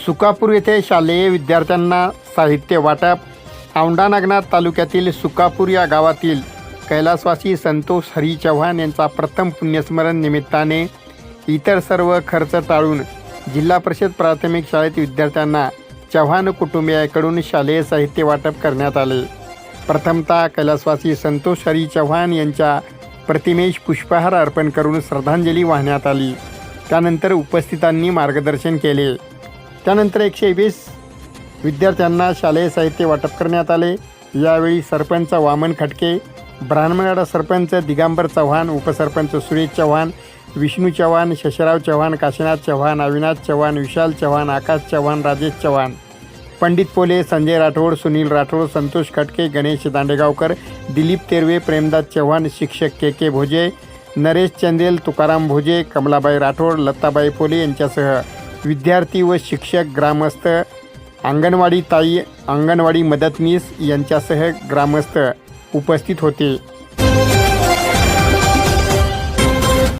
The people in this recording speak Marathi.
सुकापूर येथे शालेय विद्यार्थ्यांना साहित्य वाटप. औंढा नागनाथ तालुक्यातील सुकापूर या गावातील कैलासवासी संतोष हरी चव्हाण यांचा प्रथम पुण्यस्मरण निमित्ताने इतर सर्व खर्च टाळून जिल्हा परिषद प्राथमिक शाळेत विद्यार्थ्यांना चव्हाण कुटुंबियाकडून शालेय साहित्य वाटप करण्यात आले. प्रथमतः कैलासवासी संतोष हरी चव्हाण यांच्या प्रतिमेस पुष्पहार अर्पण करून श्रद्धांजली वाहण्यात आली. त्यानंतर उपस्थितांनी मार्गदर्शन केले. त्यानंतर 120 विद्यार्थ्यांना शालेय साहित्य वाटप करण्यात आले. यावेळी सरपंच वामन खटके, ब्राह्मणवाडा सरपंच दिगंबर चव्हाण, उपसरपंच सुरेश चव्हाण, विष्णू चव्हाण, शशराव चव्हाण, काशीनाथ चव्हाण, अविनाश चव्हाण, विशाल चव्हाण, आकाश चव्हाण, राजेश चव्हाण, पंडित पोले, संजय राठोड, सुनील राठोड, संतोष खटके, गणेश दांडेगावकर, दिलीप तेरवे, प्रेमदास चव्हाण, शिक्षक के भोजे, नरेश चंदेल, तुकाराम भोजे, कमलाबाई राठोड, लताबाई पोले यांच्यासह विद्यार्थी व शिक्षक, ग्रामस्थ, अंगणवाडी ताई, अंगणवाडी मदतनीस यांच्यासह ग्रामस्थ उपस्थित होते.